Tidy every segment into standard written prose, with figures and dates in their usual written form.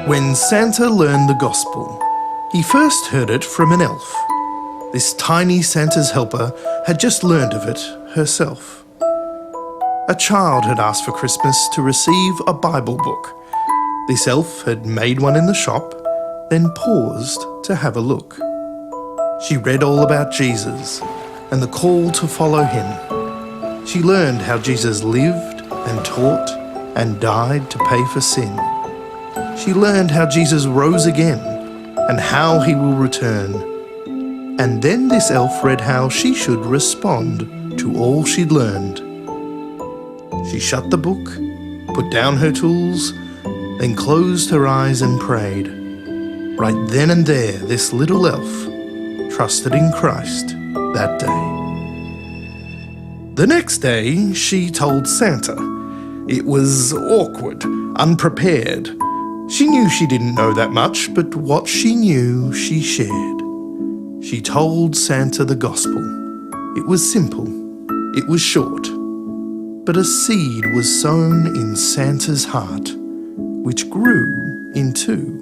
When Santa learned the gospel, he first heard it from an elf. This tiny Santa's helper had just learned of it herself. A child had asked for Christmas to receive a Bible book. This elf had made one in the shop, then paused to have a look. She read all about Jesus and the call to follow him. She learned how Jesus lived and taught and died to pay for sin. She learned how Jesus rose again and how he will return. And then this elf read how she should respond to all she'd learned. She shut the book, put down her tools, then closed her eyes and prayed. Right then and there, this little elf trusted in Christ that day. The next day, she told Santa. It was awkward, unprepared. She knew she didn't know that much, but what she knew, she shared. She told Santa the gospel. It was simple, it was short, but a seed was sown in Santa's heart, which grew into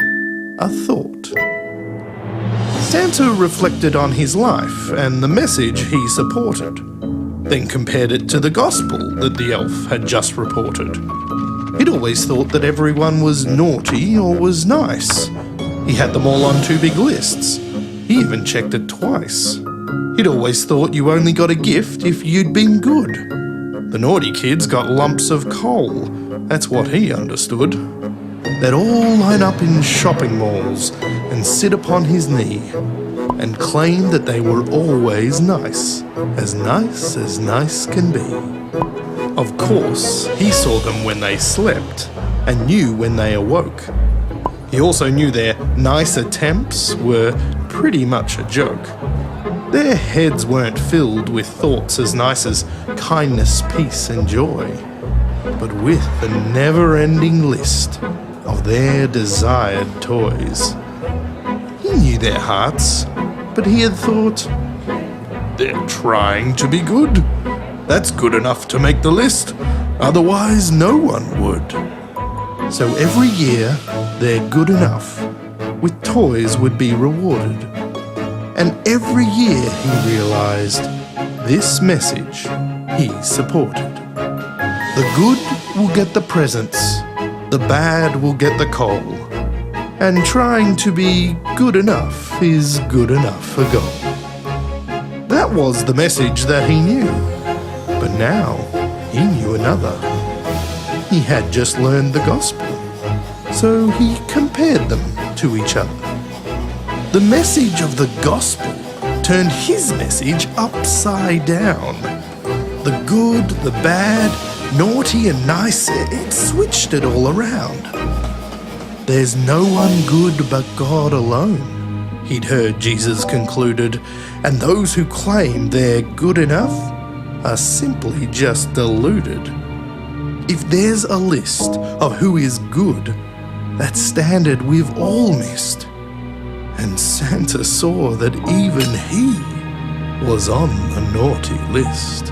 a thought. Santa reflected on his life and the message he supported, then compared it to the gospel that the elf had just reported. He'd always thought that everyone was naughty or was nice. He had them all on two big lists. He even checked it twice. He'd always thought you only got a gift if you'd been good. The naughty kids got lumps of coal. That's what he understood. They'd all line up in shopping malls and sit upon his knee and claim that they were always nice as nice can be. Of course, he saw them when they slept and knew when they awoke. He also knew their nice attempts were pretty much a joke. Their heads weren't filled with thoughts as nice as kindness, peace and joy, but with a never-ending list of their desired toys. He knew their hearts, but he had thought, they're trying to be good. That's good enough to make the list, otherwise no one would. So every year, their good enough with toys would be rewarded. And every year he realised this message he supported. The good will get the presents, the bad will get the coal, and trying to be good enough is good enough for gold. That was the message that he knew, but now he knew another. He had just learned the gospel, so he compared them to each other. The message of the gospel turned his message upside down. The good, the bad, naughty and nice, it switched it all around. There's no one good but God alone, he'd heard Jesus concluded, and those who claim they're good enough are simply just deluded. If there's a list of who is good, that standard we've all missed. And Santa saw that even he was on the naughty list.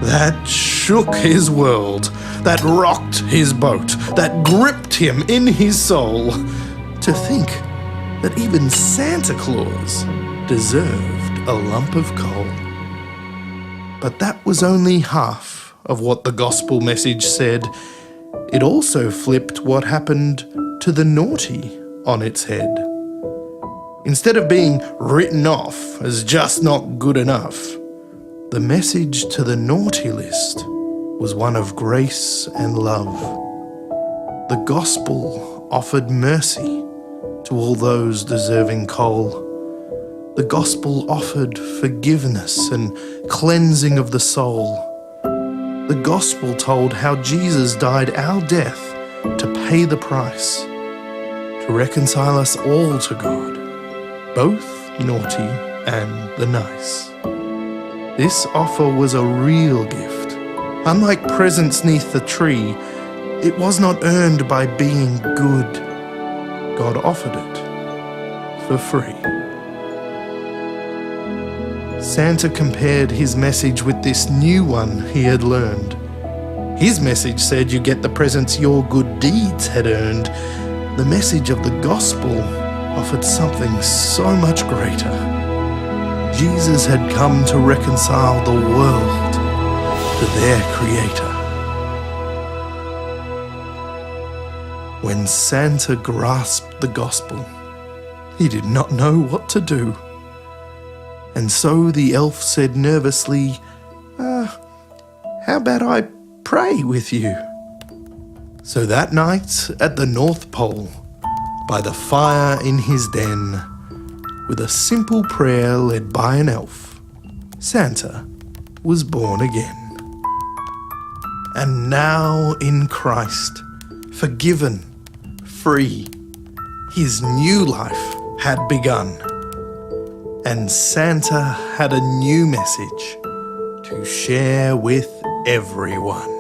That shook his world, that rocked his boat, that gripped him in his soul. To think that even Santa Claus deserved a lump of coal. But that was only half of what the gospel message said. It also flipped what happened to the naughty on its head. Instead of being written off as just not good enough, the message to the naughty list was one of grace and love. The gospel offered mercy to all those deserving coal. The gospel offered forgiveness and cleansing of the soul. The gospel told how Jesus died our death to pay the price, to reconcile us all to God, both naughty and the nice. This offer was a real gift. Unlike presents 'neath the tree, it was not earned by being good. God offered it for free. Santa compared his message with this new one he had learned. His message said you get the presents your good deeds had earned. the message of the gospel offered something so much greater. Jesus had come to reconcile the world to their Creator. When Santa grasped the gospel, he did not know what to do. And so the elf said nervously, how about I pray with you? So that night at the North Pole, by the fire in his den, with a simple prayer led by an elf, Santa was born again. And now in Christ, forgiven, free, his new life had begun. And Santa had a new message to share with everyone.